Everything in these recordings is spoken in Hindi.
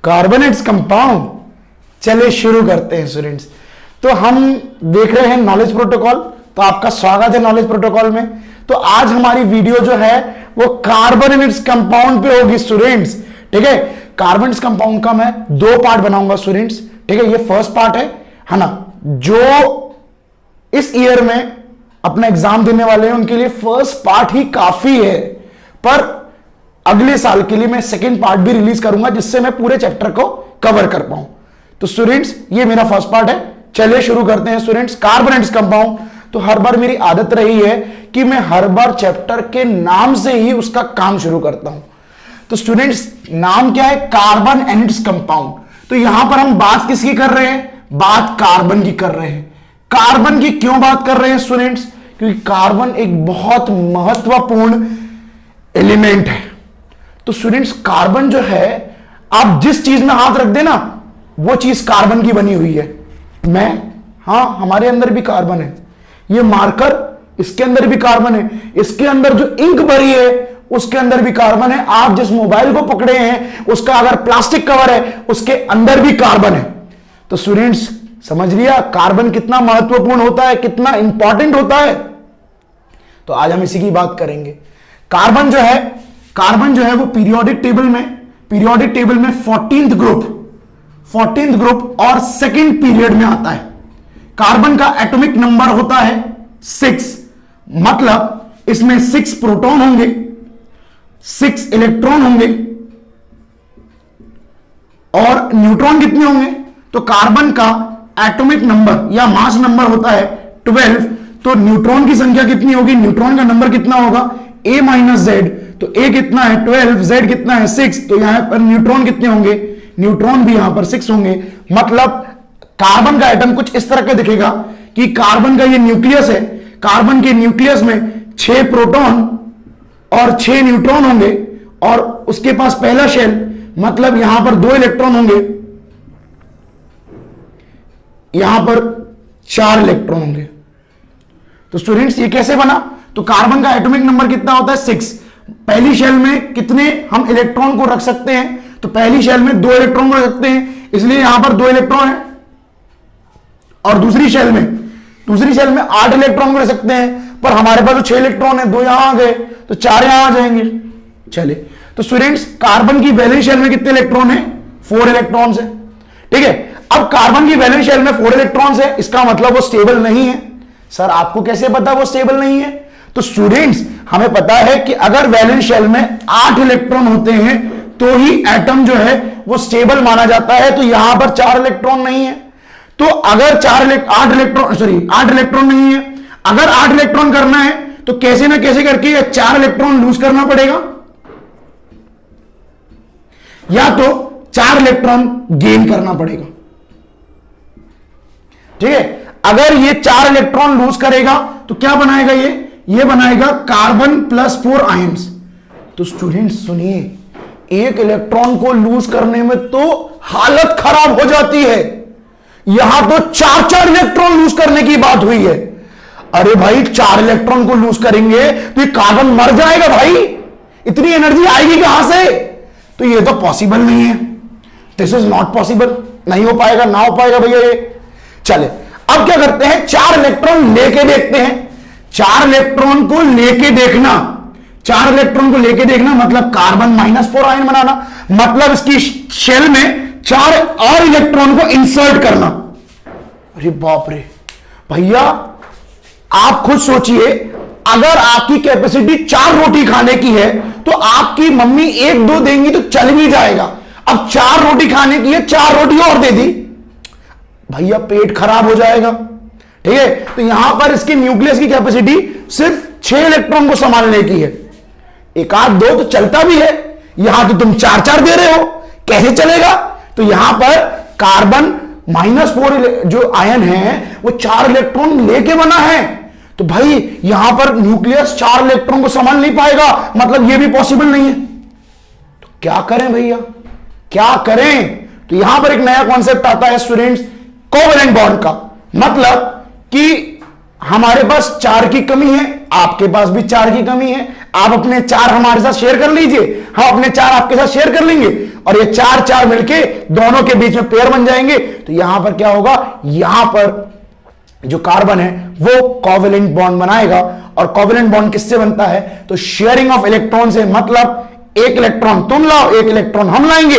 Carbonates compound. चलिए शुरू करते हैं स्टूडेंट्स। तो हम देख रहे हैं नॉलेज प्रोटोकॉल, तो आपका स्वागत है नॉलेज प्रोटोकॉल में। तो आज हमारी वीडियो जो है वो कार्बोनेट्स कंपाउंड पे होगी स्टूडेंट्स, ठीक है। कार्बोनेट्स कंपाउंड का मैं दो पार्ट बनाऊंगा स्टूडेंट्स, ठीक है। ये फर्स्ट पार्ट है ना, जो इस ईयर में अपना एग्जाम देने वाले हैं उनके लिए फर्स्ट पार्ट ही काफी है, पर अगले साल के लिए मैं सेकंड पार्ट भी रिलीज करूंगा जिससे मैं पूरे चैप्टर को कवर कर पाऊं। तो स्टूडेंट्स ये मेरा फर्स्ट पार्ट है। चलिए शुरू करते हैं स्टूडेंट्स। कार्बोनेट्स कंपाउंड, तो हर बार मेरी आदत रही है कि मैं हर बार चैप्टर के नाम से ही उसका काम शुरू करता हूं। तो स्टूडेंट्स नाम क्या है? Carbon and its compound. तो यहां पर हम बात किसकी कर रहे हैं? बात कार्बन की कर रहे हैं। कार्बन की क्यों बात कर रहे हैं स्टूडेंट्स? क्योंकि कार्बन एक बहुत महत्वपूर्ण एलिमेंट है। तो स्टूडेंट्स कार्बन जो है, आप जिस चीज में हाथ रख देना वो चीज कार्बन की बनी हुई है। हमारे अंदर भी कार्बन है। ये मार्कर, इसके अंदर भी कार्बन है। इसके अंदर जो इंक भरी है उसके अंदर भी कार्बन है। आप जिस मोबाइल को पकड़े हैं उसका अगर प्लास्टिक कवर है उसके अंदर भी कार्बन है। तो स्टूडेंट्स समझ लिया कार्बन कितना महत्वपूर्ण होता है, कितना इंपॉर्टेंट होता है। तो आज हम इसी की बात करेंगे। कार्बन जो है वो पीरियोडिक टेबल में 14th ग्रुप और सेकंड पीरियड में आता है। कार्बन का एटॉमिक नंबर होता है 6, मतलब इसमें 6 प्रोटॉन होंगे, 6 इलेक्ट्रॉन होंगे और न्यूट्रॉन कितने होंगे? तो कार्बन का एटॉमिक नंबर या मास नंबर होता है 12। तो न्यूट्रॉन की संख्या कितनी होगी? न्यूट्रॉन का नंबर कितना होगा? A minus Z. तो A कितना है? 12, Z कितना है? 6। तो यहां पर न्यूट्रॉन कितने होंगे? न्यूट्रॉन भी यहां पर 6 होंगे। मतलब कार्बन का एटम कुछ इस तरह का दिखेगा कि कार्बन का ये न्यूक्लियस है। कार्बन के न्यूक्लियस में 6 प्रोटॉन और 6 न्यूट्रॉन होंगे और उसके पास पहला शेल, मतलब यहां पर 2 इलेक्ट्रॉन होंगे, यहां पर 4 इलेक्ट्रॉन होंगे। तो स्टूडेंट्स ये कैसे बना? तो कार्बन का एटॉमिक नंबर कितना होता है? 6। पहली शेल में कितने हम इलेक्ट्रॉन को रख सकते हैं? तो पहली शेल में 2 इलेक्ट्रॉन को रख सकते हैं, इसलिए यहां पर 2 इलेक्ट्रॉन है। और दूसरी शेल में 8 इलेक्ट्रॉन को रख सकते हैं, पर हमारे पास तो 6 इलेक्ट्रॉन है, 2 यहां आ गए तो 4 यहां आ जाएंगे। चलिए, तो स्टूडेंट्स कार्बन की वैलेंस शेल में कितने इलेक्ट्रॉन है? 4 इलेक्ट्रॉन है, ठीक है। अब कार्बन की वैलेंस शेल में 4 इलेक्ट्रॉन है, इसका मतलब वो स्टेबल नहीं है। सर आपको कैसे पता वो स्टेबल नहीं है? तो स्टूडेंट्स हमें पता है कि अगर वैलेंस शेल में 8 इलेक्ट्रॉन होते हैं तो ही एटम जो है वो स्टेबल माना जाता है। तो यहां पर 4 इलेक्ट्रॉन नहीं है। तो अगर 8 इलेक्ट्रॉन नहीं है, अगर 8 इलेक्ट्रॉन करना है तो कैसे ना कैसे करके ये 4 इलेक्ट्रॉन लूज करना पड़ेगा, या तो 4 इलेक्ट्रॉन गेन करना पड़ेगा, ठीक है। अगर ये 4 इलेक्ट्रॉन लूज करेगा तो क्या बनाएगा? ये बनाएगा कार्बन प्लस 4 आयंस। तो स्टूडेंट सुनिए, एक इलेक्ट्रॉन को लूज करने में तो हालत खराब हो जाती है, यहां तो 4 इलेक्ट्रॉन लूज करने की बात हुई है। अरे भाई 4 इलेक्ट्रॉन को लूज करेंगे तो ये कार्बन मर जाएगा भाई, इतनी एनर्जी आएगी कहां से? तो ये तो पॉसिबल नहीं है। दिस इज नॉट पॉसिबल, नहीं हो पाएगा, ना हो पाएगा भैया ये। चले अब क्या करते हैं, 4 इलेक्ट्रॉन लेके देखते हैं। 4 इलेक्ट्रॉन को लेके देखना, 4 इलेक्ट्रॉन को लेके देखना मतलब कार्बन -4 आयन बनाना, मतलब इसकी शेल में 4 और इलेक्ट्रॉन को इंसर्ट करना। अरे बाप रे भैया, आप खुद सोचिए, अगर आपकी कैपेसिटी 4 रोटी खाने की है तो आपकी मम्मी 1-2 देंगी तो चल भी जाएगा। अब 4 रोटी खाने की है, 4 रोटी और दे दी, भैया पेट खराब हो जाएगा, ठीक है। तो यहां पर इसके न्यूक्लियस की कैपेसिटी सिर्फ 6 इलेक्ट्रॉन को संभालने की है। 1-2 तो चलता भी है, यहां तो तुम 4 दे रहे हो, कैसे चलेगा? तो यहां पर कार्बन -4 जो आयन है वो 4 इलेक्ट्रॉन लेके बना है। तो भाई यहां पर न्यूक्लियस 4 इलेक्ट्रॉन को संभाल नहीं पाएगा, मतलब ये भी पॉसिबल नहीं है। तो क्या करें भैया, क्या करें? तो यहां पर एक नया कॉन्सेप्ट आता है स्टूडेंट्स, कोवेलेंट बॉन्ड का। मतलब कि हमारे पास 4 की कमी है, आपके पास भी 4 की कमी है। आप अपने 4 हमारे साथ शेयर कर लीजिए, हम अपने 4 आपके साथ शेयर कर लेंगे और ये 4 मिलके दोनों के बीच में पेयर बन जाएंगे। तो यहां पर क्या होगा, यहां पर जो कार्बन है वो कोवेलेंट बॉन्ड बनाएगा। और कोवेलेंट बॉन्ड किससे बनता है, तो शेयरिंग ऑफ इलेक्ट्रॉन से, मतलब एक इलेक्ट्रॉन तुम लाओ, एक इलेक्ट्रॉन हम लाएंगे,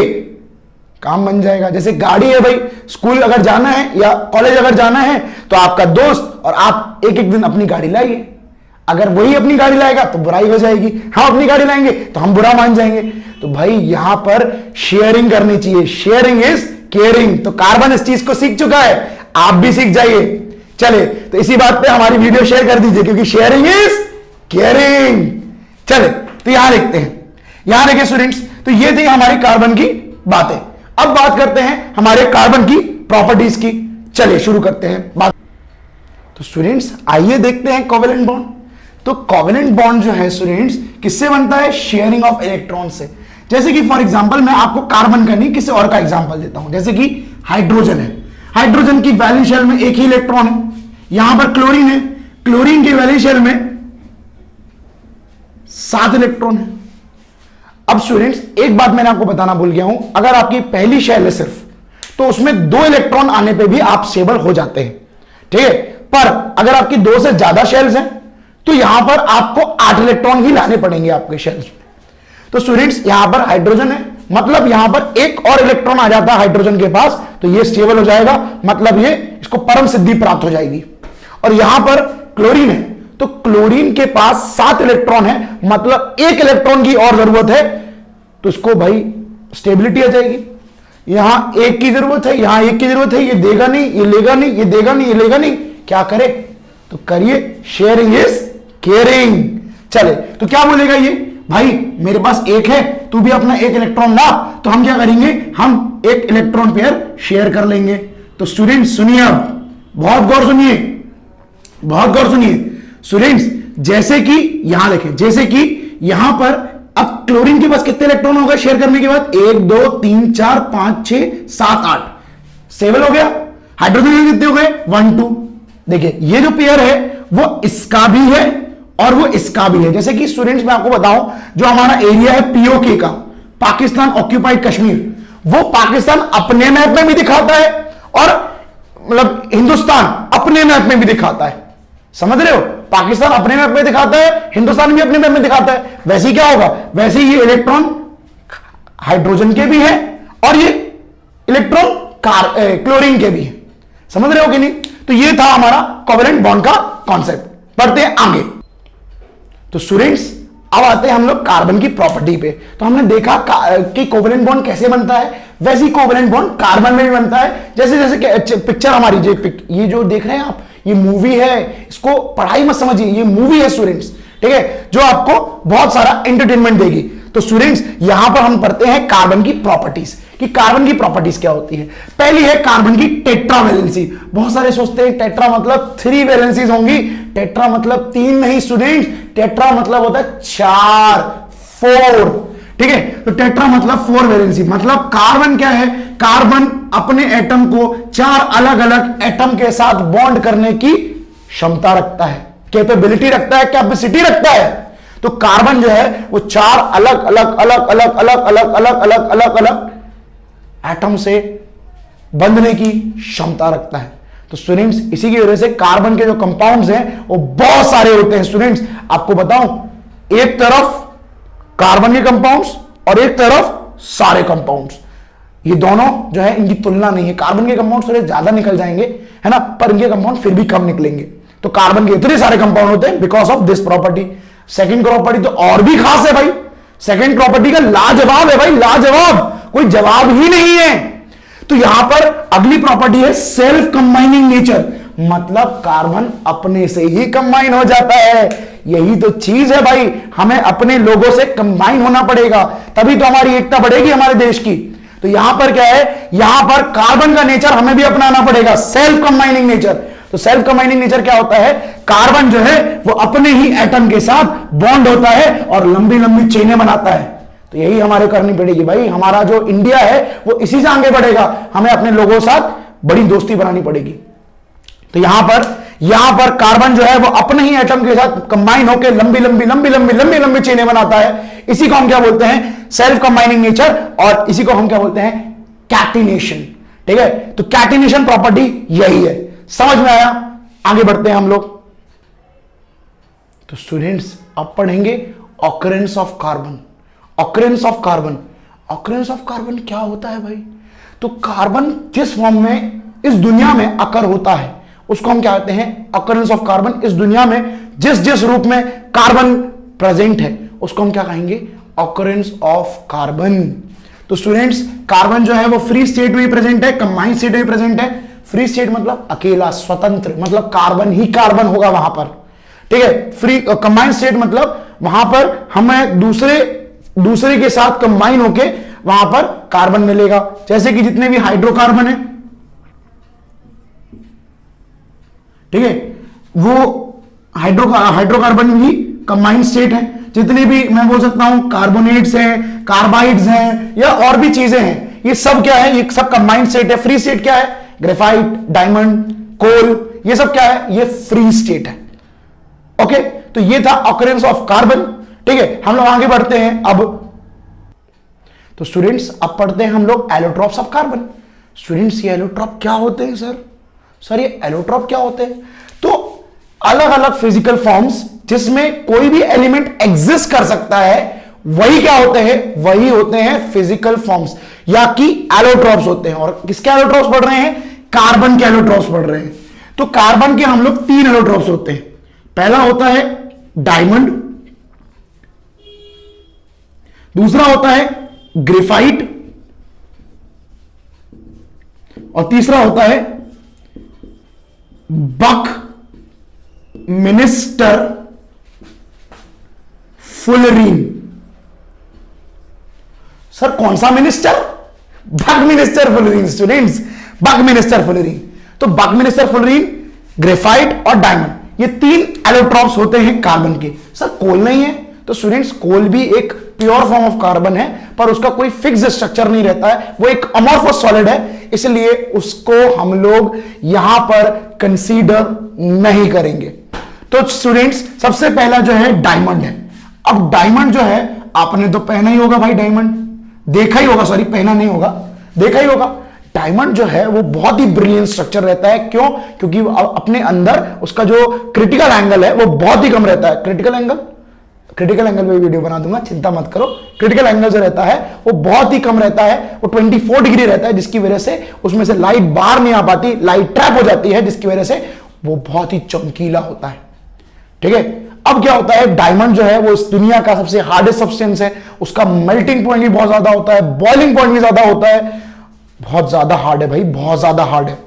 काम बन जाएगा। जैसे गाड़ी है भाई, स्कूल अगर जाना है या कॉलेज अगर जाना है तो आपका दोस्त और आप एक एक दिन अपनी गाड़ी लाइए। अगर वही अपनी गाड़ी लाएगा तो बुराई हो जाएगी, हम अपनी गाड़ी लाएंगे तो हम बुरा मान जाएंगे। तो भाई यहां पर शेयरिंग करनी चाहिए, शेयरिंग इज केयरिंग। तो कार्बन इस चीज को सीख चुका है, आप भी सीख जाइए। चले तो इसी बात पे हमारी वीडियो शेयर कर दीजिए, क्योंकि शेयरिंग इज केयरिंग। चले तो यहां देखते हैं, यहां देखिए स्टूडेंट्स, तो ये थी हमारी कार्बन की बातें। अब बात करते हैं हमारे कार्बन की प्रॉपर्टीज की। चलिए शुरू करते हैं बात। तो स्टूडेंट्स आइए देखते हैं कोवेलेंट बॉन्ड। तो कोवेलेंट बॉन्ड जो है स्टूडेंट्स किससे बनता है, शेयरिंग ऑफ इलेक्ट्रॉन से। जैसे कि फॉर एग्जांपल मैं आपको कार्बन का नहीं किसी और का एग्जांपल देता हूं। जैसे कि हाइड्रोजन है, हाइड्रोजन की वैलेंस शेल में एक ही इलेक्ट्रॉन है। यहां पर क्लोरीन है, क्लोरीन की वैलेंस शेल में 7 इलेक्ट्रॉन है। अब स्टूडेंट्स एक बात मैंने आपको बताना भूल गया हूं, अगर आपकी पहली शेल है सिर्फ, तो उसमें 2 इलेक्ट्रॉन आने पे भी आप स्टेबल हो जाते हैं, ठीक है। पर अगर आपकी 2 से ज्यादा शेल्स हैं तो यहां पर आपको 8 इलेक्ट्रॉन ही लाने पड़ेंगे आपके शेल्स में। तो स्टूडेंट्स यहां पर हाइड्रोजन है, मतलब यहां पर एक और इलेक्ट्रॉन आ जाता है हाइड्रोजन के पास, तो ये स्टेबल हो जाएगा, मतलब ये इसको परम सिद्धि प्राप्त हो जाएगी। और यहां पर क्लोरीन है, तो क्लोरीन के पास 7 इलेक्ट्रॉन है, मतलब एक इलेक्ट्रॉन की और जरूरत है, तो इसको भाई स्टेबिलिटी आ जाएगी। यहां एक की जरूरत है, यहां एक की जरूरत है, ये देगा नहीं, ये लेगा नहीं, ये देगा नहीं, ये लेगा नहीं, क्या करे, तो करिए शेयरिंग इज केयरिंग। चले तो क्या बोलेगा ये, भाई मेरे पास एक है, तू भी अपना एक इलेक्ट्रॉन ला, तो हम क्या करेंगे, हम एक इलेक्ट्रॉन पेयर शेयर कर लेंगे। तो स्टूडेंट सुनिए, अब बहुत गौर सुनिए, बहुत गौर सुनिए स्टूडेंट्स। जैसे कि यहां देखें, जैसे कि यहां पर अब क्लोरीन के पास कितने इलेक्ट्रॉन हो गए शेयर करने के बाद, 1 2 3 4 5 6 7 8, स्टेबल हो गया। हाइड्रोजन के कितने हो गए, 1 2। देखिए ये जो पेयर है वो इसका भी है और वो इसका भी है। जैसे कि स्टूडेंट्स मैं आपको बताऊं, जो हमारा एरिया है पीओके का, पाकिस्तान ऑक्यूपाइड कश्मीर, वो पाकिस्तान अपने मैप में भी दिखाता है और मतलब हिंदुस्तान अपने मैप में भी दिखाता है। समझ रहे हो, पाकिस्तान अपने मैप में दिखाता है, हिंदुस्तान भी अपने मैप में दिखाता है। वैसे ही क्या होगा, वैसे ही ये इलेक्ट्रॉन हाइड्रोजन के भी है और ये इलेक्ट्रॉन क्लोरीन के भी है। समझ रहे हो कि नहीं। तो ये था हमारा कोवेलेंट बॉन्ड का कॉन्सेप्ट। बढ़ते हैं आगे। तो स्टूडेंट्स अब आते हैं हम लोग कार्बन की प्रॉपर्टी पे। तो हमने देखा कि कोवेलेंट बॉन्ड कैसे बनता है, वैसे ही कोवेलेंट बॉन्ड कार्बन में भी बनता है। जैसे जैसे पिक्चर हमारी ये जो देख रहे हैं आप, ये मूवी है, इसको पढ़ाई मत समझिए, ये मूवी है स्टूडेंट्स, ठीक है, जो आपको बहुत सारा एंटरटेनमेंट देगी। तो स्टूडेंट्स यहां पर हम पढ़ते हैं कार्बन की प्रॉपर्टीज, कि कार्बन की प्रॉपर्टीज क्या होती है। पहली है कार्बन की टेट्रा वैलेंसी। बहुत सारे सोचते हैं टेट्रा मतलब 3 वैलेंसीज होंगी, टेट्रा मतलब 3 नहीं स्टूडेंट्स, टेट्रा मतलब होता है 4 4, ठीक है। तो टेट्रा मतलब 4 वैलेंसी, मतलब कार्बन क्या है, कार्बन अपने एटम को 4 अलग अलग एटम के साथ बॉन्ड करने की क्षमता रखता है, कैपेबिलिटी रखता है, कैपेसिटी रखता है। तो कार्बन जो है वो 4 अलग अलग अलग अलग अलग अलग अलग अलग अलग अलग एटम से बंधने की क्षमता रखता है। तो स्टूडेंट्स इसी की वजह से कार्बन के जो कंपाउंड्स हैं वो बहुत सारे होते हैं। स्टूडेंट्स आपको बताऊं, एक तरफ कार्बन के कंपाउंड्स और एक तरफ सारे कंपाउंड्स, ये दोनों जो है इनकी तुलना नहीं है। कार्बन के कंपाउंड थोड़े ज्यादा निकल जाएंगे, है ना, पर इनके कंपाउंड फिर भी कम निकलेंगे। तो कार्बन के इतने सारे कंपाउंड होते हैं because of this property. Second property तो और भी खास है भाई, सेकंड प्रॉपर्टी का लाजवाब है भाई, लाजवाब, कोई जवाब ही नहीं है। तो यहां पर अगली प्रॉपर्टी है सेल्फ कंबाइनिंग नेचर, मतलब कार्बन अपने से ही कंबाइन हो जाता है। यही तो चीज है भाई, हमें अपने लोगों से कंबाइन होना पड़ेगा, तभी तो हमारी एकता बढ़ेगी हमारे देश की। तो यहां पर क्या है, यहां पर कार्बन का नेचर हमें भी अपनाना पड़ेगा, सेल्फ कंबाइनिंग नेचर। तो सेल्फ कंबाइनिंग नेचर क्या होता है, कार्बन जो है वो अपने ही एटम के साथ बॉन्ड होता है और लंबी लंबी चेनें बनाता है। तो यही हमारे करनी पड़ेगी भाई, हमारा जो इंडिया है वो इसी से आगे बढ़ेगा, हमें अपने लोगों के साथ बड़ी दोस्ती बनानी पड़ेगी। तो यहां पर यहां पर कार्बन जो है वो अपने ही एटम के साथ कंबाइन होकर लंबी लंबी लंबी लंबी लंबी लंबी चेनें बनाता है। इसी को हम क्या बोलते हैं? सेल्फ कंबाइनिंग नेचर, और इसी को हम क्या बोलते हैं? कैटिनेशन। ठीक है, तो कैटिनेशन प्रॉपर्टी यही है। समझ में आया? आगे बढ़ते हैं हम लोग। तो स्टूडेंट्स अब पढ़ेंगे occurrence of carbon. Occurrence of carbon, occurrence of carbon क्या होता है भाई? तो कार्बन जिस फॉर्म में इस दुनिया में अकर होता है उसको हम क्या कहते हैं? Occurrence of carbon. इस दुनिया में जिस जिस रूप में कार्बन प्रेजेंट है उसको हम क्या कहेंगे? Occurrence of carbon. तो स्टूडेंट्स कार्बन जो है वो फ्री स्टेट में प्रेजेंट है, कंबाइंड स्टेट में प्रेजेंट है। फ्री स्टेट मतलब अकेला, स्वतंत्र, मतलब कार्बन ही कार्बन होगा वहां पर। ठीक है, फ्री कंबाइंड स्टेट मतलब वहां पर हमें दूसरे के साथ कंबाइन होके वहां पर कार्बन मिलेगा। जैसे कि जितने भी हाइड्रोकार्बन है, ठीक है, वो हाइड्रोकार्बन भी कंबाइंड स्टेट है। जितने भी मैं बोल सकता हूं कार्बोनेट्स हैं, कार्बाइड्स हैं, या और भी चीजें हैं, ये सब क्या है? ये सब कंबाइंड स्टेट है। फ्री स्टेट क्या है? ग्रेफाइट, डायमंड, कोल, ये सब क्या है? ये फ्री स्टेट है। ओके, तो ये था ऑकरेंस ऑफ कार्बन। ठीक है, हम लोग आगे बढ़ते हैं अब। तो स्टूडेंट्स अब पढ़ते हैं हम लोग एलोट्रॉप्स ऑफ कार्बन। स्टूडेंट्स ये एलोट्रॉप क्या होते हैं सर ये एलोट्रॉप क्या होते हैं? तो अलग अलग फिजिकल फॉर्म्स जिसमें कोई भी एलिमेंट एग्जिस्ट कर सकता है वही क्या होते हैं? वही होते हैं फिजिकल फॉर्म्स, या कि एलोट्रॉप्स होते हैं। और किसके एलोट्रॉप्स पढ़ रहे हैं? कार्बन के एलोट्रॉप्स पढ़ रहे हैं। तो कार्बन के हम लोग 3 एलोट्रॉप्स होते हैं। पहला होता है डायमंड, दूसरा होता है ग्रेफाइट, और तीसरा होता है बक मिनिस्टर फुलरीन। सर कौन सा मिनिस्टर? बक मिनिस्टर फुलरीन। स्टूडेंट्स बक मिनिस्टर फुलरीन, तो बक मिनिस्टर फुलरीन, ग्रेफाइट और डायमंड, ये 3 एलोट्रॉप्स होते हैं कार्बन के। सर कोल नहीं है? तो स्टूडेंट्स कोल भी एक प्योर फॉर्म ऑफ कार्बन है, पर उसका कोई फिक्स स्ट्रक्चर नहीं रहता है, वो एक अमॉर्फस सॉलिड है, इसलिए उसको हम लोग यहां पर कंसीडर नहीं करेंगे। तो स्टूडेंट्स सबसे पहला जो है डायमंड है। अब डायमंड जो है आपने तो पहना ही होगा भाई, डायमंड देखा ही होगा, सॉरी पहना नहीं होगा, देखा ही होगा। डायमंड जो है वो बहुत ही ब्रिलियंट स्ट्रक्चर रहता है। क्यों? क्योंकि अपने अंदर उसका जो क्रिटिकल एंगल है वो बहुत ही कम रहता है। क्रिटिकल एंगल में वीडियो बना दूंगा, चिंता मत करो। क्रिटिकल एंगल जो रहता है वो बहुत ही कम रहता है, वो 24 डिग्री रहता है, जिसकी वजह से उसमें से लाइट बाहर नहीं आ पाती, लाइट ट्रैप हो जाती है, जिसकी वजह से वो बहुत ही चमकीला होता है। ठीक है, अब क्या होता है? डायमंड जो है वो इस दुनिया का सबसे हार्डेस्ट सब्सटेंस है। उसका मेल्टिंग पॉइंट भी बहुत ज्यादा होता है, बॉइलिंग पॉइंट भी ज्यादा होता है, बहुत ज्यादा हार्ड है भाई, बहुत ज्यादा हार्ड है।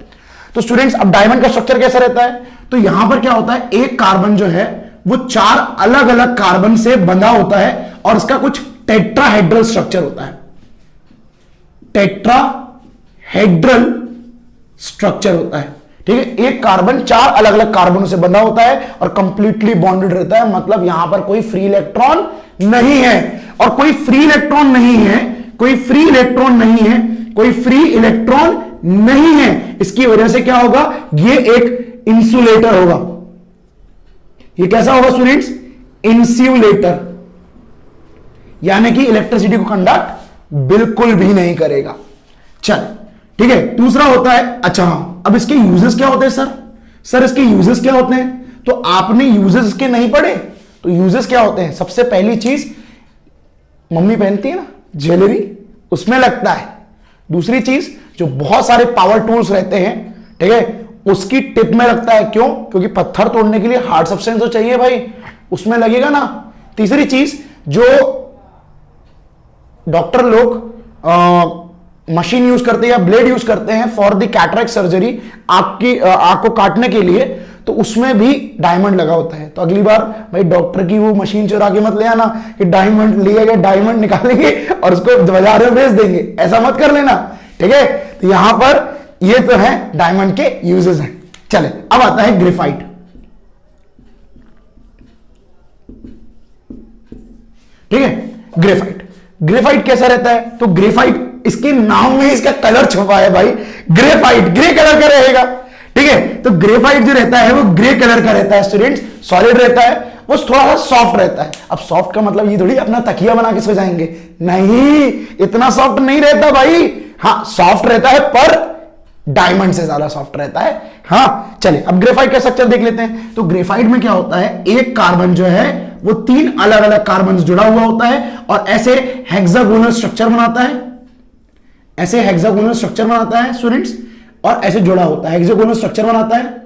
तो स्टूडेंट्स अब डायमंड का स्ट्रक्चर कैसा रहता है? तो यहां पर क्या होता है? एक कार्बन जो है वो 4 अलग अलग कार्बन से बंधा होता है, और इसका कुछ टेट्राहेड्रल स्ट्रक्चर होता है। टेट्राहेड्रल स्ट्रक्चर होता है। ठीक है, एक कार्बन 4 अलग अलग कार्बनों से बंधा होता है और कंप्लीटली बॉन्डेड रहता है, मतलब यहां पर कोई फ्री इलेक्ट्रॉन नहीं है। और कोई फ्री इलेक्ट्रॉन नहीं है, कोई फ्री इलेक्ट्रॉन नहीं है, कोई फ्री इलेक्ट्रॉन नहीं है, इसकी वजह से क्या होगा? ये एक इंसुलेटर होगा। ये कैसा होगा स्टूडेंट्स? इंसुलेटर, यानी कि इलेक्ट्रिसिटी को कंडक्ट बिल्कुल भी नहीं करेगा। चल ठीक है, दूसरा होता है, अच्छा हाँ, अब इसके यूजेस क्या होते हैं सर इसके यूजेस क्या होते हैं? तो आपने यूजेस इसके नहीं पढ़े, तो यूजेस क्या होते हैं? सबसे पहली चीज मम्मी पहनती है ना ज्वेलरी, उसमें लगता है। दूसरी चीज जो बहुत सारे पावर टूल्स रहते हैं, ठीक है, उसकी टिप में लगता है। क्यों? क्योंकि पत्थर तोड़ने के लिए हार्ड सब्सटेंस तो चाहिए भाई, उसमें लगेगा ना। तीसरी चीज जो डॉक्टर लोग मशीन यूज करते हैं या ब्लेड यूज करते हैं फॉर द कैटरेक्ट सर्जरी, आंख को काटने के लिए, तो उसमें भी डायमंड लगा होता है। तो अगली बार भाई डॉक्टर की वो मशीन चुरा के मत ले आना कि डायमंड लिए गए, डायमंड निकालेंगे और उसको बाजार में बेच देंगे, ऐसा मत कर लेना। ठीक है, तो यहां पर ये तो है डायमंड के यूजेस हैं। चले अब आता है ग्रेफाइट। ठीक है, ग्रेफाइट कैसा रहता है? तो ग्रेफाइट इसके नाम में इसका कलर छुपा है भाई, ग्रेफाइट, ग्रे कलर का रहेगा। ठीक है। तो ग्रेफाइट जो रहता है वो ग्रे कलर का रहता है स्टूडेंट्स, सॉलिड रहता है, वो थोड़ा सा सॉफ्ट रहता है। अब सॉफ्ट का मतलब ये थोड़ी अपना तकिया बना के सो जाएंगे, नहीं, इतना सॉफ्ट नहीं रहता भाई। हाँ सॉफ्ट रहता है पर डायमंड से ज्यादा सॉफ्ट रहता है। हाँ चलिए अब ग्रेफाइट का स्ट्रक्चर देख लेते हैं। तो ग्रेफाइट में क्या होता है, एक कार्बन जो है वो 3 अलग अलग कार्बन जुड़ा हुआ होता है और ऐसे हेक्सागोनल स्ट्रक्चर बनाता है, ऐसे हेक्सागोनल स्ट्रक्चर बनाता है स्टूडेंट्स, और ऐसे जुड़ा होता है, हेक्सागोनल स्ट्रक्चर बनाता है।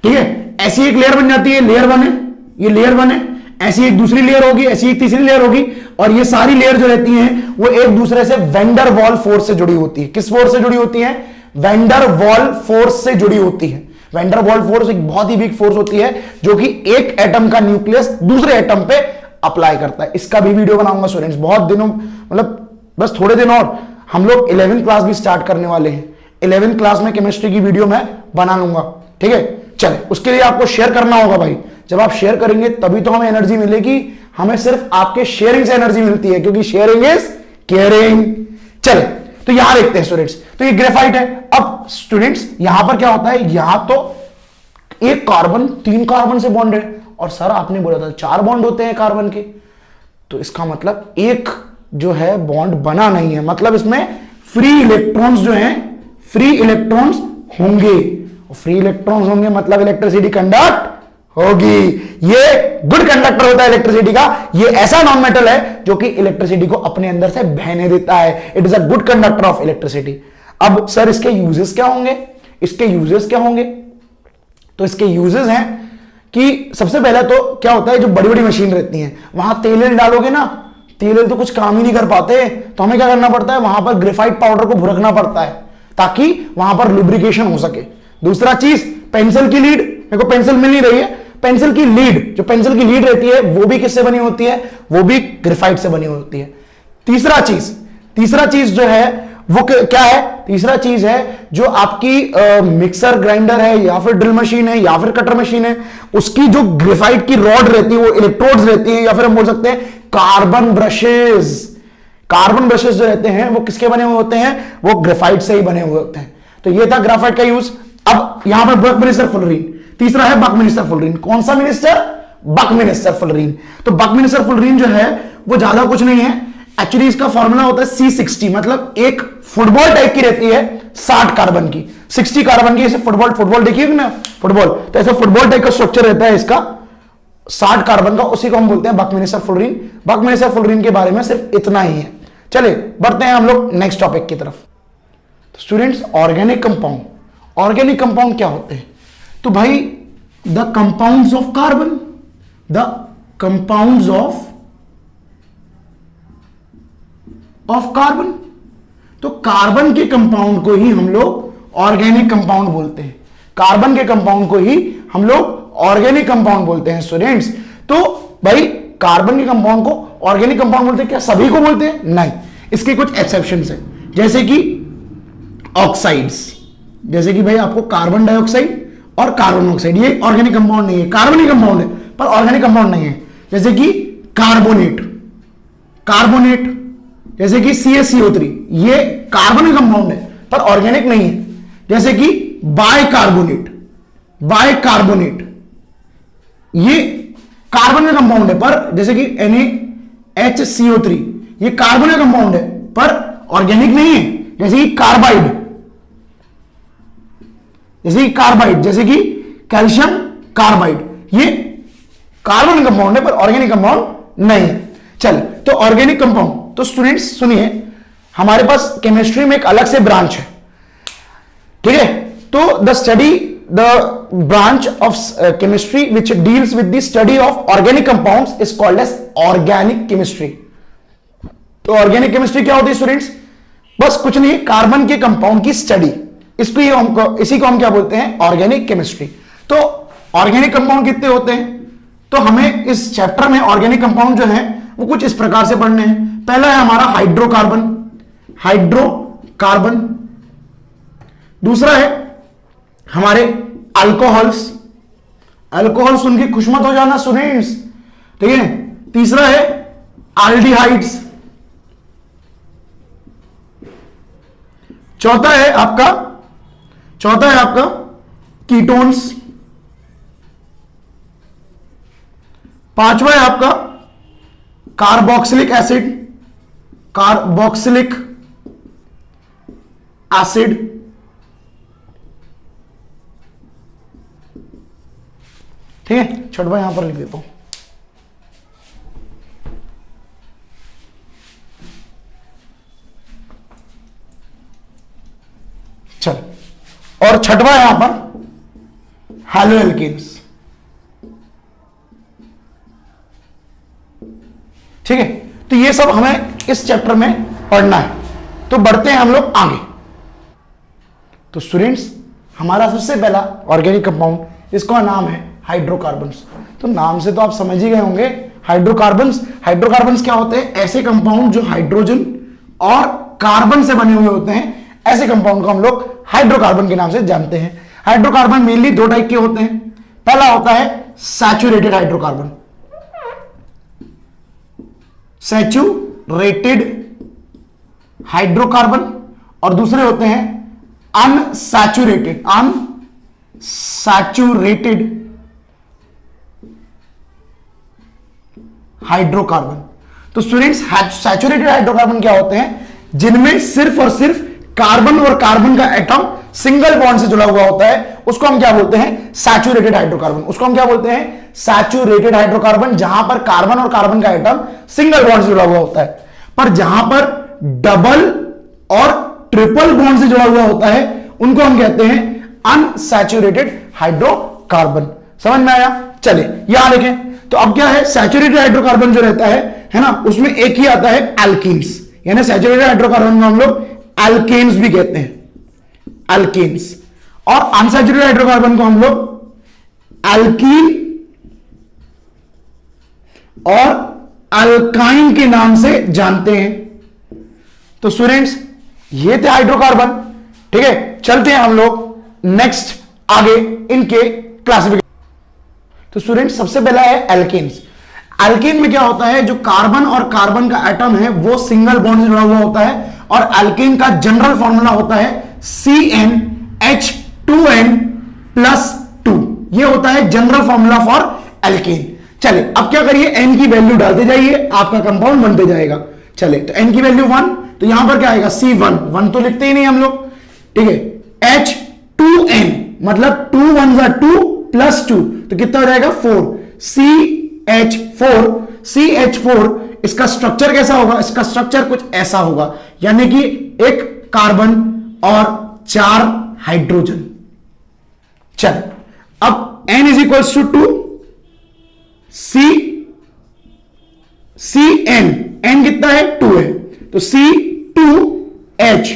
ठीक है, ऐसी एक लेयर बन जाती है, लेयर 1 है, ये लेयर 1 है, ऐसी एक दूसरी लेयर होगी, ऐसी एक तीसरी लेयर होगी, और ये सारी लेयर जो रहती हैं वो एक दूसरे से वेंडर वॉल फोर्स से जुड़ी होती है। किस फोर्स से जुड़ी होती है, वेंडर वॉल फोर्स से जुड़ी होती है। वेंडर वॉल फोर्स एक बहुत ही वीक फोर्स होती है जो कि एक एटम का न्यूक्लियस दूसरे एटम पे अप्लाई करता है। इसका भी वीडियो बनाऊंगा स्टूडेंट्स, बहुत दिनों, मतलब बस थोड़े दिन और हम लोग 11th क्लास भी स्टार्ट करने वाले हैं। 11th क्लास में केमिस्ट्री की वीडियो मैं बना लूंगा, ठीक है। चले, उसके लिए आपको शेयर करना होगा भाई, जब आप शेयर करेंगे तभी तो हमें एनर्जी मिलेगी। हमें सिर्फ आपके शेयरिंग से एनर्जी मिलती है, क्योंकि शेयरिंग इज केयरिंग। चले, तो यहां देखते हैं स्टूडेंट्स, तो ये ग्रेफाइट है। अब स्टूडेंट्स यहां पर क्या होता है, यहां तो एक कार्बन 3 कार्बन से बॉन्ड है, और सर आपने बोला था 4 बॉन्ड होते हैं कार्बन के, तो इसका मतलब एक जो है बॉन्ड बना नहीं है, मतलब इसमें फ्री इलेक्ट्रॉन्स जो हैं, फ्री इलेक्ट्रॉन्स होंगे, और फ्री इलेक्ट्रॉन्स होंगे मतलब इलेक्ट्रिसिटी कंडक्ट होगी। ये गुड कंडक्टर होता है इलेक्ट्रिसिटी का। ये ऐसा नॉन मेटल है जो कि इलेक्ट्रिसिटी को अपने अंदर से बहने देता है। It is a good conductor of electricity. अब सर इसके यूजेस क्या होंगे, इसके यूजेस क्या होंगे, तो इसके यूजेस हैं कि सबसे पहला तो क्या होता है, जो बड़ी बड़ी मशीन रहती हैं वहां तेल डालोगे ना, तेल तो कुछ काम ही नहीं कर पाते, तो हमें क्या करना पड़ता है, वहां पर ग्रेफाइट पाउडर को भुरकना पड़ता है ताकि वहां पर लुब्रिकेशन हो सके। दूसरा चीज, पेंसिल की लीड, मेरे को पेंसिल मिल नहीं रही है, पेंसिल की लीड, जो पेंसिल की लीड रहती है वो भी किससे बनी होती है, वो भी ग्रेफाइट से बनी होती है। तीसरा चीज जो है वो क्या है, तीसरा चीज है जो आपकी मिक्सर ग्राइंडर है या फिर ड्रिल मशीन है या फिर कटर मशीन है, उसकी जो ग्रेफाइट की रॉड रहती है, वो इलेक्ट्रोड्स रहती है, या फिर हम बोल सकते हैं कार्बन ब्रशेस। कार्बन ब्रशेस जो रहते हैं वो किसके बने हुए होते हैं, वो ग्रेफाइट से ही बने हुए होते हैं। तो ये था ग्रेफाइट का यूज। अब यहां पर बकमिनिस्टर फुलरीन, तीसरा है बकमिनिस्टर फुलरीन। कौन सा मिनिस्टर, बकमिनिस्टर फुलरीन। तो बकमिनिस्टर फुलरीन जो है वो ज्यादा कुछ नहीं है, एक्चुअली इसका फॉर्मूला होता है C60, मतलब एक फुटबॉल टाइप की रहती है 60 कार्बन की, 60 कार्बन की, ऐसे फुटबॉल देखिए ना, फुटबॉल, तो ऐसा फुटबॉल टाइप का स्ट्रक्चर रहता है इसका 60 कार्बन का, उसी को हम बोलते हैं बकमिनिस्टर फुलरीन। बकमिनिस्टर फुलरीन के बारे में सिर्फ इतना ही है। चलिए बढ़ते हैं हम लोग नेक्स्ट टॉपिक की तरफ। तो students organic compound, organic compound क्या होते हैं, तो भाई the compounds of carbon, the compounds of carbon. तो कार्बन के कंपाउंड को ही हम लोग ऑर्गेनिक कंपाउंड बोलते हैं, कार्बन के कंपाउंड को ही हम लोग ऑर्गेनिक कंपाउंड बोलते हैं स्टूडेंट्स। तो भाई कार्बन के कंपाउंड को ऑर्गेनिक कंपाउंड बोलते हैं, क्या सभी को बोलते हैं, नहीं, इसके कुछ एक्सेप्शंस हैं, जैसे कि ऑक्साइड्स, जैसे कि भाई आपको कार्बन डाइऑक्साइड और कार्बन ऑक्साइड, ये ऑर्गेनिक कंपाउंड नहीं है, कार्बनिक कंपाउंड है पर ऑर्गेनिक कंपाउंड नहीं है। जैसे कि कार्बोनेट, जैसे कि CaCO3, ये कार्बनिक कंपाउंड है पर ऑर्गेनिक नहीं है। जैसे कि बाइकार्बोनेट, ये कार्बन का कंपाउंड है पर, जैसे कि NaHCO3, ये कार्बन का कंपाउंड है पर ऑर्गेनिक नहीं है। जैसे कि कार्बाइड, जैसे कि कैल्शियम कार्बाइड, ये कार्बन कंपाउंड है पर ऑर्गेनिक कंपाउंड नहीं है। चल, तो ऑर्गेनिक कंपाउंड, तो स्टूडेंट्स सुनिए, हमारे पास केमिस्ट्री में एक अलग से ब्रांच है, ठीक है। तो the branch of chemistry which deals with the study of organic compounds is called as organic chemistry. तो ऑर्गेनिक केमिस्ट्री क्या होती है स्टूडेंट्स, बस कुछ नहीं, कार्बन के कंपाउंड की स्टडी, इसी को हम क्या बोलते हैं, ऑर्गेनिक केमिस्ट्री। तो ऑर्गेनिक कंपाउंड कितने होते हैं, तो हमें इस चैप्टर में ऑर्गेनिक कंपाउंड जो है वो कुछ इस प्रकार से पढ़ने हैं। पहला है हमारा हाइड्रोकार्बन, दूसरा है हमारे अल्कोहल्स सुन के खुश मत हो जाना स्टूडेंट्स, ठीक है। तीसरा है एल्डिहाइड्स, चौथा है आपका कीटोन्स, पांचवा है आपका कार्बोक्सिलिक एसिड, ठीक है। छठवा यहां पर लिख देता हूं। चल, और छठवा है यहां पर हैलोएल्केन्स, ठीक है। तो ये सब हमें इस चैप्टर में पढ़ना है। तो बढ़ते हैं हम लोग आगे। तो स्टूडेंट्स, हमारा सबसे पहला ऑर्गेनिक कंपाउंड, इसका नाम है हाइड्रोकार्बन्स। तो नाम से तो आप समझ ही गए होंगे, हाइड्रोकार्बन्स क्या होते हैं? ऐसे कंपाउंड जो हाइड्रोजन और कार्बन से बने हुए होते हैं, ऐसे कंपाउंड को हम लोग हाइड्रोकार्बन के नाम से जानते हैं। हाइड्रोकार्बन मेनली दो टाइप के होते हैं। पहला होता है सैचुरेटेड हाइड्रोकार्बन, और दूसरे होते हैं अनसैचुरेटेड हाइड्रोकार्बन। तो स्टूडेंट्स, सैचुरेटेड हाइड्रोकार्बन क्या होते हैं? जिनमें सिर्फ और सिर्फ कार्बन और कार्बन का एटम सिंगल बॉन्ड से जुड़ा हुआ होता है, उसको हम क्या बोलते हैं? Saturated hydrocarbon. उसको हम क्या बोलते हैं? Saturated hydrocarbon. जहां पर कार्बन और कार्बन का एटम सिंगल बॉन्ड से जुड़ा हुआ होता है। पर जहां पर डबल और ट्रिपल बॉन्ड से जुड़ा हुआ होता है, उनको हम कहते हैं अनसैचुरेटेड हाइड्रोकार्बन। समझ में आया? चले यहां देखें। तो अब क्या है? सैचुरेटेड हाइड्रोकार्बन जो रहता है ना, उसमें एक ही आता है एल्कीन्स, यानी सैचुरेटेड हाइड्रोकार्बन को हम लोग एल्केन्स भी कहते हैं, एल्केन्स। और अनसैचुरेटेड हाइड्रोकार्बन को हम लोग एल्कीन और अल्काइन के नाम से जानते हैं। तो स्टूडेंट्स, ये थे हाइड्रोकार्बन, ठीक है। चलते हैं हम लोग नेक्स्ट आगे इनके क्लासिफिकेशन। तो स्टूडेंट्स, सबसे पहला है एल्केन्स। एल्केन में क्या होता है? जो कार्बन और कार्बन का एटम है वो सिंगल बॉन्ड से जुड़ा हुआ होता है, और एल्केन का जनरल फॉर्मूला होता है CnH2n+2। ये होता है जनरल फॉर्मूला फॉर एल्केन। चले, अब क्या करिए? n की वैल्यू डालते जाइए, आपका कंपाउंड बनते जाएगा। चले, तो n की वैल्यू 1, तो यहां पर क्या आएगा? C1, 1 तो लिखते ही नहीं हम लोग, ठीक है। H2n मतलब 2 1 2 + 2, तो कितना हो जाएगा? 4। CH4, इसका स्ट्रक्चर कैसा होगा? इसका स्ट्रक्चर कुछ ऐसा होगा, यानी कि एक कार्बन और 4 हाइड्रोजन। चल, अब n = 2, Cn, n कितना है? 2 है, तो C2H,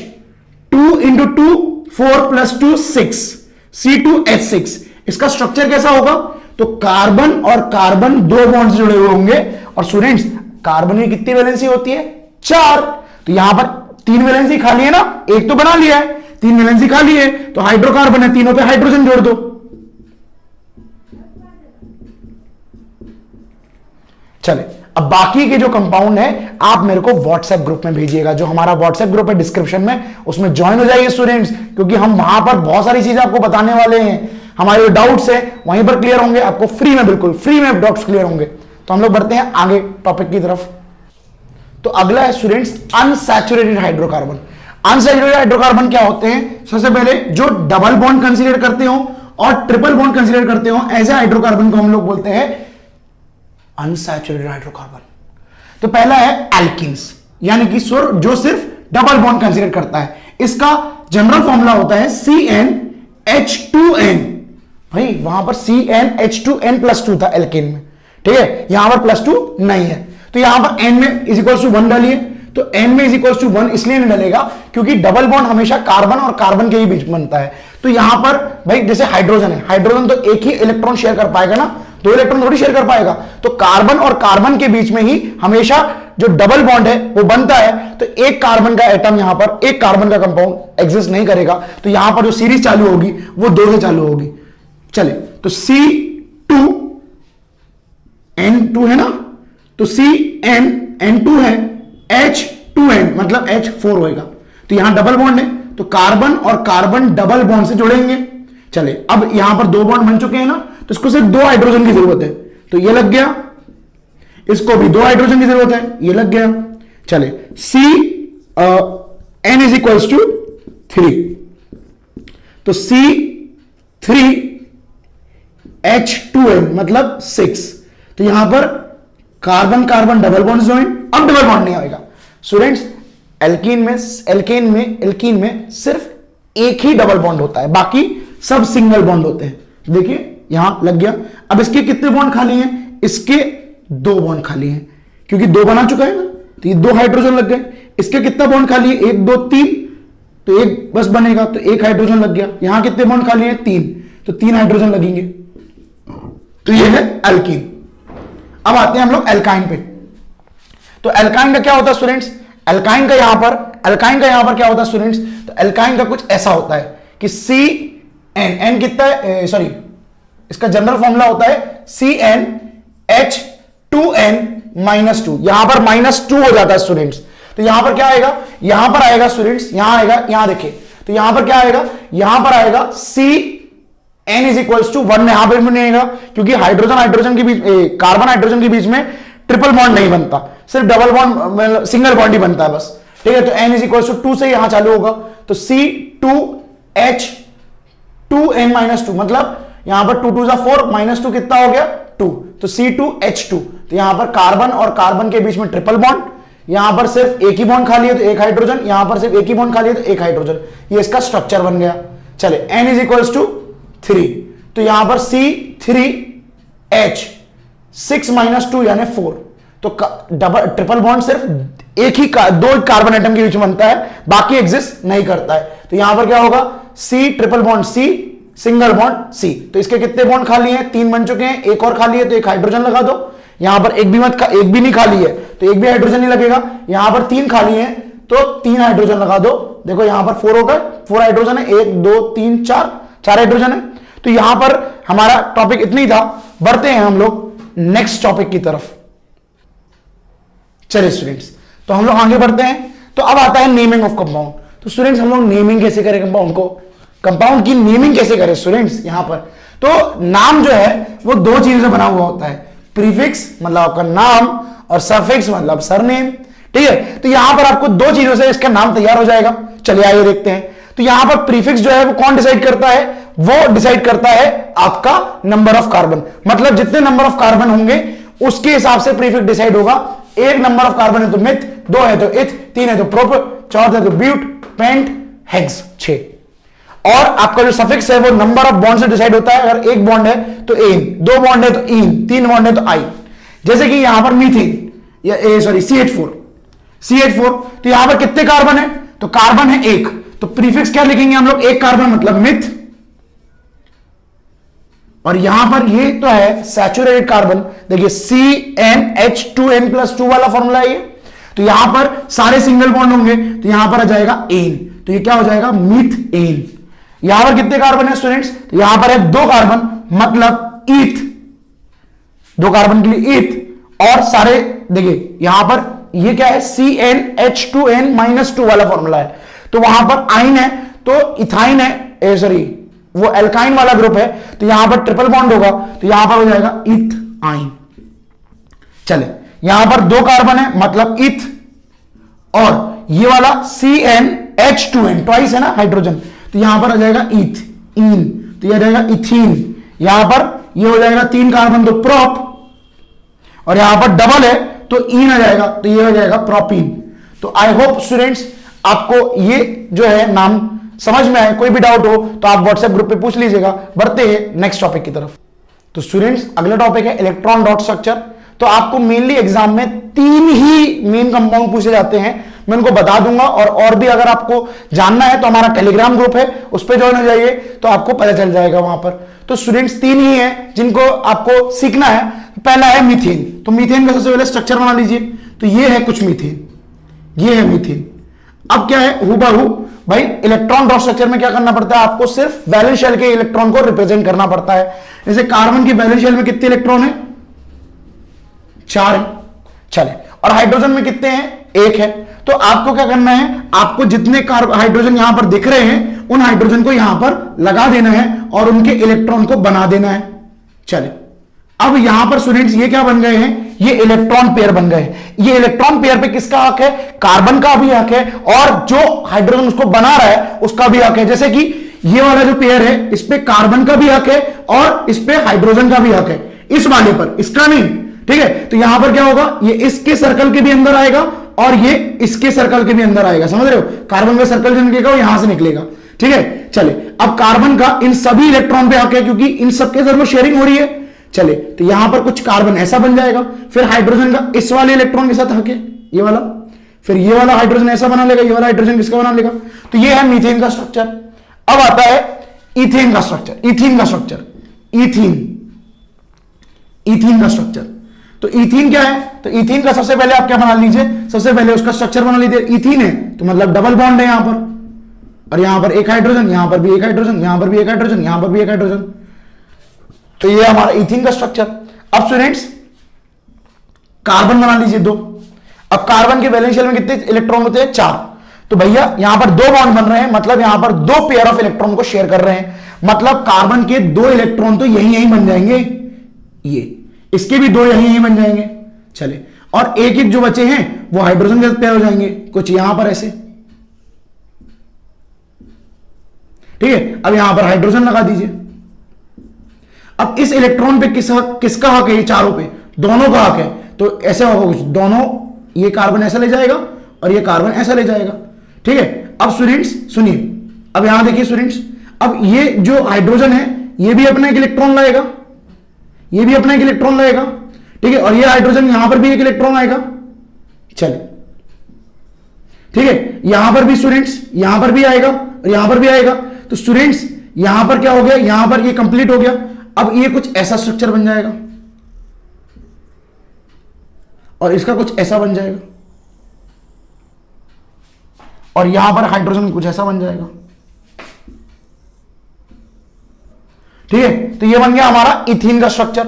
2 × 2 4 + 2 6, C2H6। इसका स्ट्रक्चर कैसा होगा? तो कार्बन और कार्बन 2 बॉन्ड से जुड़े हुए होंगे। और स्टूडेंट्स, कार्बन में कितनी वैलेंसी होती है? 4। तो यहां पर 3 वैलेंसी खाली है ना, एक तो बना लिया है, 3 वैलेंसी खाली है, तो हाइड्रोकार्बन है, तीनों पे हाइड्रोजन जोड़ दो। चले, अब बाकी के जो कंपाउंड है आप मेरे को व्हाट्सएप ग्रुप में भेजिएगा। जो हमारा व्हाट्सएप ग्रुप है डिस्क्रिप्शन में, उसमें ज्वाइन हो जाइए स्टूडेंट्स, क्योंकि हम वहां पर बहुत सारी चीजें आपको बताने वाले हैं। हमारे जो डाउट्स है वहीं पर क्लियर होंगे, आपको फ्री में, बिल्कुल फ्री में डाउट्स क्लियर होंगे। तो हम लोग बढ़ते हैं आगे टॉपिक की तरफ। तो अगला है students unsaturated hydrocarbon. Unsaturated hydrocarbon क्या होते हैं? सबसे पहले जो डबल बॉन्ड कंसीडर करते हो और ट्रिपल बॉन्ड कंसीडर करते हो, ऐसे हाइड्रोकार्बन को हम लोग बोलते हैं अनसैचुरेटेड हाइड्रोकार्बन। तो पहला है एल्कीन्स, यानी कि जो सिर्फ डबल बॉन्ड कंसीडर करता है। इसका जनरल फॉर्मूला होता है CnH2n। भाई वहां पर CnH2n+2 था एल्केन में, ठीक है, यहां पर +2 नहीं है। तो यहां पर n में =1 डालिए। तो n में =1 इसलिए नहीं डालेगा क्योंकि डबल बॉन्ड हमेशा कार्बन और कार्बन के ही बीच बनता है। तो यहां पर भाई जैसे हाइड्रोजन है, हाइड्रोजन तो एक ही इलेक्ट्रॉन शेयर कर पाएगा ना, 2 इलेक्ट्रॉन थोड़ी शेयर कर पाएगा। तो कार्बन और कार्बन के बीच में ही हमेशा जो डबल बॉन्ड है वो बनता है। तो एक कार्बन का एटम, यहां पर एक कार्बन का कंपाउंड एग्जिस्ट नहीं करेगा। तो यहां पर जो सीरीज चालू होगी वो 2 से चालू होगी। चले, तो C2N2 है ना, तो CnN2 है, H2n मतलब H4 होएगा। तो यहां डबल बॉन्ड है, तो तो कार्बन और कार्बन डबल बॉन्ड से जुड़ेंगे। चले, अब यहां पर 2 बॉन्ड बन चुके हैं ना, तो इसको सिर्फ 2 हाइड्रोजन की जरूरत है, तो ये लग गया। इसको भी 2 हाइड्रोजन की जरूरत है, ये लग गया। चले, n इज इक्वल्स टू 3, तो C3H2n मतलब 6। तो यहां पर carbon carbon double bond join, अब डबल बॉन्ड नहीं आएगा स्टूडेंट्स। एल्कीन में सिर्फ एक ही डबल बॉन्ड होता है, बाकी सब सिंगल बॉन्ड होते हैं। देखिए यहां लग गया। अब इसके कितने बॉन्ड खाली हैं? इसके 2 बॉन्ड खाली हैं, क्योंकि 2 बना चुका है ना, तो ये 2 हाइड्रोजन लग गए। इसके कितना बॉन्ड खाली है? 1 2 3, तो एक बस बनेगा, तो 1 हाइड्रोजन लग गया। यहां कितने बॉन्ड खाली हैं? 3, तो 3 हाइड्रोजन लगेंगे। तो ये है एल्कीन। अब आते हैं हम लोग एल्काइन पे। तो एल्काइन का क्या होता है स्टूडेंट्स? एल्काइन का यहां पर क्या होता है स्टूडेंट्स? तो एल्काइन का कुछ ऐसा होता है कि CN कितना है, सॉरी, इसका जनरल फॉर्मूला होता है CnH2n-2। यहां पर -2 हो जाता है स्टूडेंट्स। तो यहां पर क्या आएगा? यहां पर आएगा स्टूडेंट्स, यहां आएगा, यहां देखिए, तो यहां पर क्या आएगा? यहां पर आएगा CN इज इक्वल्स टू 1। यहां पर भी नहीं आएगा, क्योंकि हाइड्रोजन के बीच, कार्बन हाइड्रोजन के बीच में ट्रिपल बॉन्ड नहीं बनता, सिर्फ डबल बॉन्ड, सिंगल बॉन्ड ही बनता है बस। ठीक है, तो n इज इक्वल्स टू 2 से यहां चालू होगा, तो C2H2n-2 मतलब यहां पर 2 2 4, -2 कितना हो गया? 2, तो C2H2। तो यहां पर कार्बन और कार्बन के बीच में ट्रिपल बॉन्ड, यहां पर सिर्फ एक ही बॉन्ड खाली है तो 1 हाइड्रोजन, यहां पर सिर्फ एक ही बॉन्ड खाली है तो 1 हाइड्रोजन। ये इसका स्ट्रक्चर बन गया। चले, n इज इक्वल्स टू 3, तो यहां पर C3H6-2 यानी 4। तो डबल ट्रिपल बॉन्ड सिर्फ एक ही 2 कार्बन एटम के बीच में बनता है, बाकी एग्जिस्ट नहीं करता है। तो यहां पर क्या होगा? C triple bond C, single bond C। तो इसके कितने बॉन्ड खाली हैं? 3 बन चुके हैं, एक और खाली है तो 1 हाइड्रोजन लगा दो। यहां पर एक भी नहीं खाली है तो 1 भी हाइड्रोजन नहीं लगेगा। यहां पर 3 खाली हैं तो 3 हाइड्रोजन लगा दो। देखो यहां पर 4 हो गए, 4 हाइड्रोजन है, 1 2 3 4 हाइड्रोजन है। तो यहां पर हमारा टॉपिक इतना ही था। बढ़ते हैं हम लोग नेक्स्ट टॉपिक की तरफ। चलिए स्टूडेंट्स, तो हम लोग आगे बढ़ते हैं। तो अब आता है नेमिंग ऑफ कंपाउंड। तो स्टूडेंट्स हम लोग नेमिंग कैसे करें कंपाउंड को? कंपाउंड की नेमिंग कैसे करें स्टूडेंट्स? यहां पर तो नाम जो है वो 2 चीजों से बना हुआ होता है, प्रीफिक्स मतलब आपका नाम और सफिक्स मतलब सरनेम। ठीक है, तो यहां पर आपको 2 चीजों से इसका नाम तैयार हो जाएगा। चलिए आइए देखते हैं। तो यहां पर प्रीफिक्स जो है वो कौन डिसाइड करता है? वो डिसाइड करता है आपका नंबर ऑफ कार्बन, मतलब जितने नंबर ऑफ कार्बन होंगे उसके हिसाब से प्रीफिक्स डिसाइड होगा। 1 नंबर ऑफ कार्बन है तो मिथ, 2 है तो इथ, 3 है तो प्रोप, 4 है तो ब्यूट, पेंट, हेक्स 6। और आपका जो सफिक्स है वो नंबर ऑफ बॉन्ड से डिसाइड होता है। अगर 1 बॉन्ड है तो एन, 2 बॉन्ड है तो इन, 3 बॉन्ड है तो आई। जैसे कि यहां पर मीथेन या CH4, तो यहां पर कितने कार्बन है? तो कार्बन है 1, तो प्रीफिक्स क्या लिखेंगे हम लोग? 1 कार्बन मतलब मिथ। और यहां पर ये तो है सैचुरेटेड कार्बन, देखिए CnH2n+2 वाला फॉर्मूला है ये। तो यहां पर सारे सिंगल बॉन्ड होंगे तो यहां पर आ जाएगा एन, तो ये क्या हो जाएगा? मीथेन। यहां पर कितने कार्बन है स्टूडेंट्स? तो यहां पर है 2 कार्बन मतलब ईथ, 2 कार्बन के लिए ईथ। और सारे देखिए यहां पर ये क्या है? CnH2n-2 वाला फॉर्मूला है। तो वहां पर आइन है तो इथाइन है, सॉरी वो एल्काइन वाला ग्रुप है, तो यहां पर ट्रिपल बॉन्ड होगा तो यहां पर हो जाएगा इथ आइन। चले, यहां पर 2 कार्बन है मतलब इथ, और ये वाला CnH2n ट्वाइस है ना हाइड्रोजन, तो यहां पर आ जाएगा इथ, इन, तो यह जाएगा इथीन। यहां पर ये हो जाएगा 3 कार्बन तो प्रोप, और यहां पर डबल है तो इन आ जाएगा, तो ये हो जाएगा प्रोपीन। तो आई होप स्टूडेंट्स आपको ये जो है नाम समझ में आए। कोई भी डाउट हो तो आप व्हाट्सएप ग्रुप पे पूछ लीजिएगा। बढ़ते हैं नेक्स्ट टॉपिक की तरफ। तो स्टूडेंट्स अगला टॉपिक है इलेक्ट्रॉन डॉट स्ट्रक्चर। तो आपको मेनली एग्जाम में 3 ही मेन कंपाउंड पूछे जाते हैं, मैं उनको बता दूंगा। और भी अगर आपको जानना है तो हमारा टेलीग्राम ग्रुप है, उस पर ज्वाइन हो जाइए तो आपको पता चल जाएगा वहां पर। तो स्टूडेंट्स 3 ही हैं जिनको आपको सीखना है। पहला है मीथेन। तो मीथेन का सबसे पहले स्ट्रक्चर बना लीजिए। तो ये है कुछ मीथेन, ये है मीथेन। अब क्या है? हुबहू भाई इलेक्ट्रॉन डॉट स्ट्रक्चर में क्या करना पड़ता है? आपको सिर्फ वैलेंस शेल के इलेक्ट्रॉन को रिप्रेजेंट करना पड़ता है। जैसे कार्बन की वैलेंस शेल में कितने इलेक्ट्रॉन है? 4 है। चले, और हाइड्रोजन में कितने हैं, एक है। तो आपको क्या करना है, आपको जितने हाइड्रोजन यहां पर दिख रहे हैं उन हाइड्रोजन को यहां पर लगा देना है और उनके इलेक्ट्रॉन को बना देना है। चले, अब यहां पर स्टूडेंट्स ये क्या बन गए हैं, ये इलेक्ट्रॉन पेयर बन गए। ये इलेक्ट्रॉन पेयर पे किसका हक है, कार्बन का भी हक है और जो हाइड्रोजन उसको बना रहा है उसका भी हक है। जैसे कि ये वाला जो पेयर है इस पे कार्बन का भी हक है और इस पे हाइड्रोजन का भी हक है, इस वाले पर, इसका नहीं, ठीक है। तो यहां पर क्या होगा, ये इसके सर्कल के भी अंदर आएगा और ये इसके सर्कल के भी अंदर आएगा, समझ रहे हो। कार्बन का सर्कल जो निकलेगा वो यहां से निकलेगा, ठीक है। चले, अब कार्बन का इन सभी इलेक्ट्रॉन पे हक है क्योंकि इन सबके थर्मो शेयरिंग हो रही है। चले, तो यहां पर कुछ कार्बन ऐसा बन जाएगा, फिर हाइड्रोजन का इस वाले इलेक्ट्रॉन के साथ हक है, ये वाला, फिर ये वाला हाइड्रोजन ऐसा बना लेगा, ये वाला हाइड्रोजन किसका बना लेगा। तो ये है मीथेन का स्ट्रक्चर। अब आता है इथेन का स्ट्रक्चर, इथीन का स्ट्रक्चर, इथीन का स्ट्रक्चर। तो इथीन क्या है, तो इथीन का सबसे पहले आप क्या बना लीजिए, सबसे पहले उसका स्ट्रक्चर बना लीजिए। इथीन है तो मतलब डबल बॉन्ड है यहां पर, और यहां पर एक हाइड्रोजन, यहां पर भी एक हाइड्रोजन, यहां पर भी एक हाइड्रोजन, यहां पर भी एक हाइड्रोजन। तो ये हमारा इथीन का स्ट्रक्चर। अब स्टूडेंट्स कार्बन बना लीजिए दो। अब कार्बन के वैलेंस शेल में कितने इलेक्ट्रॉन होते हैं, 4। तो भैया यहां पर दो बॉन्ड बन रहे हैं, मतलब यहां पर दो पेयर ऑफ इलेक्ट्रॉन को शेयर कर रहे हैं, मतलब कार्बन के दो इलेक्ट्रॉन तो यही बन जाएंगे, ये इसके भी दो यही बन जाएंगे। चले, और एक एक जो बचे हैं वो हाइड्रोजन के साथ पेयर हो जाएंगे, कुछ यहां पर ऐसे, ठीक है। अब यहां पर हाइड्रोजन लगा दीजिए। अब इस इलेक्ट्रॉन पे किसका हक है, ये चारों पे दोनों का हक है। तो ऐसे होगा कुछ, दोनों, ये कार्बन ऐसा ले जाएगा और ये कार्बन ऐसा ले जाएगा, ठीक है। अब स्टूडेंट्स सुनिए, अब यहां देखिए स्टूडेंट्स, अब ये जो हाइड्रोजन है ये भी अपना एक इलेक्ट्रॉन लाएगा, ये भी अपना एक इलेक्ट्रॉन लाएगा, ठीक है। और ये हाइड्रोजन यहां पर भी एक इलेक्ट्रॉन आएगा। चले, ठीक है, यहां पर भी स्टूडेंट्स, यहां पर भी आएगा और यहां पर भी आएगा। तो स्टूडेंट्स यहां पर क्या हो गया, यहां पर ये कंप्लीट हो गया। अब ये कुछ ऐसा स्ट्रक्चर बन जाएगा और इसका कुछ ऐसा बन जाएगा और यहां पर हाइड्रोजन कुछ ऐसा बन जाएगा, ठीक है। तो ये बन गया हमारा इथीन का स्ट्रक्चर।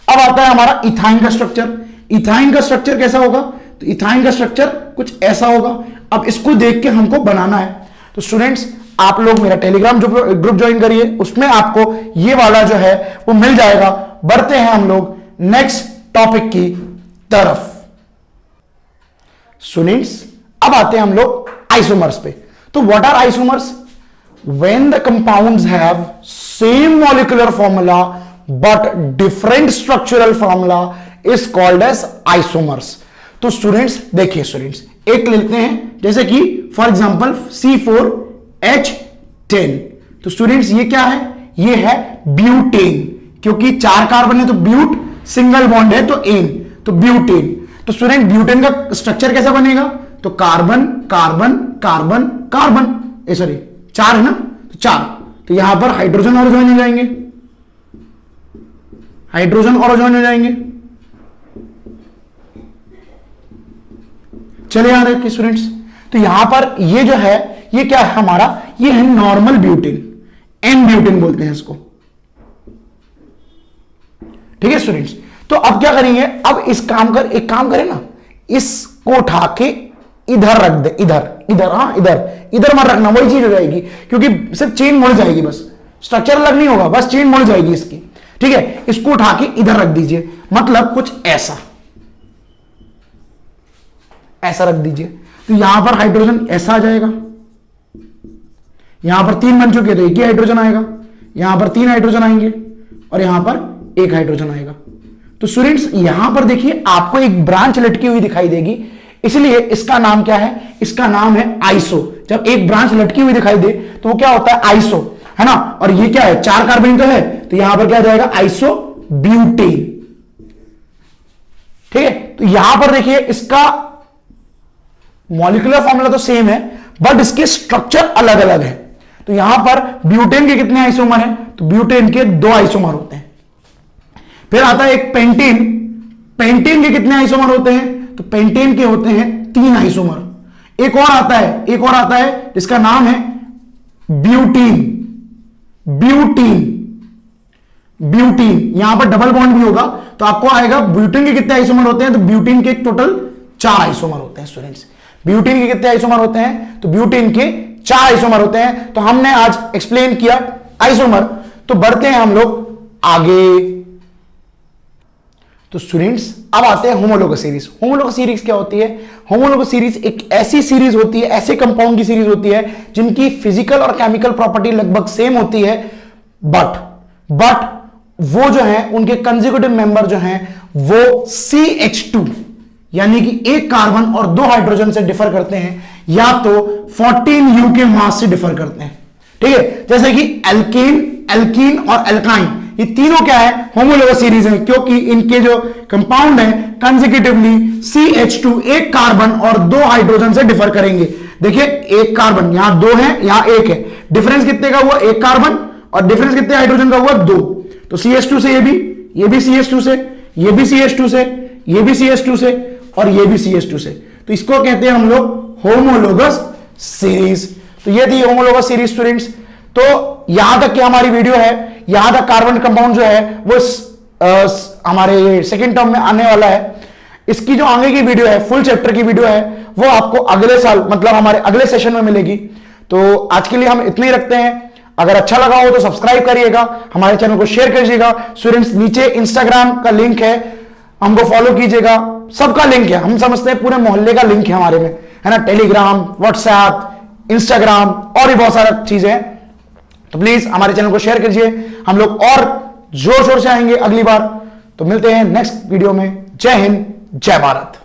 अब आता है हमारा इथाइन का स्ट्रक्चर। इथाइन का स्ट्रक्चर कैसा होगा, तो इथाइन का स्ट्रक्चर कुछ ऐसा होगा। अब इसको देख के हमको बनाना है। तो स्टूडेंट्स आप लोग मेरा टेलीग्राम ग्रुप ज्वाइन करिए, उसमें आपको ये वाला जो है वो मिल जाएगा। बढ़ते हैं हम लोग नेक्स्ट टॉपिक की तरफ। स्टूडेंट्स अब आते हैं हम लोग आइसोमर्स पे। तो what are isomers, when the compounds have same molecular formula but different structural formula is called as isomers। तो स्टूडेंट्स देखिए, स्टूडेंट्स एक लेते हैं जैसे कि फॉर एग्जांपल C4H10। तो स्टूडेंट्स ये क्या है, ये है ब्यूटेन, क्योंकि 4 कार्बन है तो ब्यूट, सिंगल बॉन्ड है तो एन, तो ब्यूटेन। तो स्टूडेंट ब्यूटेन का स्ट्रक्चर कैसा बनेगा, तो carbon carbon carbon carbon, sorry 4 है ना, तो 4। तो यहां पर हाइड्रोजन और ज्वाइन हो जाएंगे, हाइड्रोजन और ज्वाइन हो जाएंगे। चले आ रहे स्टूडेंट्स, तो यहां पर ये जो है ये क्या है हमारा, ये है नॉर्मल ब्यूटेन, एन ब्यूटेन बोलते हैं इसको, ठीक है स्टूडेंट्स। तो अब क्या करेंगे, अब इस एक काम करें ना, इसको उठा के इधर रख दे, इधर हाँ इधर मत रखना, वही चीज हो जाएगी, क्योंकि सिर्फ चेन मुड़ जाएगी, बस स्ट्रक्चर अलग नहीं होगा, बस चेन मुड़ जाएगी इसकी, ठीक है। इसको उठा के इधर रख दीजिए, मतलब कुछ ऐसा रख दीजिए। तो यहां पर हाइड्रोजन ऐसा आ जाएगा, यहां पर 3 बन चुके तो एक ही हाइड्रोजन आएगा, यहां पर 3 हाइड्रोजन आएंगे और यहां पर 1 हाइड्रोजन आएगा। तो स्टूडेंट्स यहां पर देखिए आपको एक ब्रांच लटकी हुई दिखाई देगी, इसलिए इसका नाम क्या है, इसका नाम है आइसो। जब एक ब्रांच लटकी हुई दिखाई दे तो वो क्या होता है, आइसो, है ना। और ये क्या है, 4 कार्बन तो है, तो यहां पर क्या आ जाएगा, आइसो ब्यूटेन, ठीक है। तो यहां पर देखिए इसका मॉलिक्यूलर फॉर्मूला तो सेम है बट इसके स्ट्रक्चर अलग अलग है। तो यहां पर ब्यूटेन के कितने आइसोमर हैं, तो ब्यूटेन के 2 आइसोमर होते हैं। फिर आता है एक पेंटेन, पेंटेन के कितने आइसोमर होते हैं, तो पेंटेन के होते हैं 3 आइसोमर। एक और आता है जिसका नाम है ब्यूटीन, ब्यूटीन यहां पर डबल बॉन्ड भी होगा, तो आपको आएगा ब्यूटीन के कितने आइसोमर होते हैं, तो ब्यूटीन के टोटल 4 आइसोमर होते हैं स्टूडेंट्स। ब्यूटीन के कितने आइसोमर होते हैं? तो ब्यूटीन के 4 आइसोमर होते हैं। तो हमने आज एक्सप्लेन किया आइसोमर। तो बढ़ते हैं हम लोग आगे। तो स्टूडेंट्स अब आते हैं होमोलोगस सीरीज। होमोलोगस सीरीज क्या होती है? होमोलोगस सीरीज एक ऐसी सीरीज होती है, ऐसे कंपाउंड की सीरीज होती है जिनकी फिजिकल और केमिकल प्रॉपर्टी लगभग सेम होती है, बट वो जो है उनके कंसेक्यूटिव मेंबर जो हैं वो CH2 यानी कि एक कार्बन और 2 हाइड्रोजन से डिफर करते हैं, या तो 14U के मास से डिफर करते हैं। ठीक है, जैसे कि एल्कीन और एल्काइन, ये तीनों क्या है? होमोलोगस सीरीज है, क्योंकि इनके जो कंपाउंड है कंसेक्यूटिवली CH2 एक कार्बन और 2 हाइड्रोजन से डिफर करेंगे। देखिए एक कार्बन, यहां 2 है, यहां 1 है, डिफरेंस कितने का हुआ? एक कार्बन, और डिफरेंस कितने हाइड्रोजन का हुआ? 2। तो CH2 से ये भी CH2 से, ये भी CH2 से, ये भी CH2 से, और ये भी CH2 से। तो इसको कहते हैं हम लोग होमोलोगस सीरीज। तो ये थी होमोलोगस सीरीज स्टूडेंट्स। तो यहां तक की हमारी वीडियो है, यहां तक कार्बन कंपाउंड जो है वो हमारे सेकेंड टर्म में आने वाला है। इसकी जो आगे की वीडियो है, फुल चैप्टर की वीडियो है, वो आपको अगले साल मतलब हमारे अगले सेशन में मिलेगी। तो आज के लिए हम इतने ही रखते हैं। अगर अच्छा लगा हो तो सब्सक्राइब करिएगा, हमारे चैनल को शेयर करिएगा। स्टूडेंट्स नीचे इंस्टाग्राम का लिंक है, हमको फॉलो कीजिएगा। सबका लिंक है, हम समझते हैं पूरे मोहल्ले का लिंक है हमारे में, है ना। टेलीग्राम, व्हाट्सएप, इंस्टाग्राम और भी बहुत सारी चीजें हैं। तो प्लीज हमारे चैनल को शेयर कीजिए। हम लोग और जोर शोर से आएंगे अगली बार। तो मिलते हैं नेक्स्ट वीडियो में। जय हिंद, जय भारत।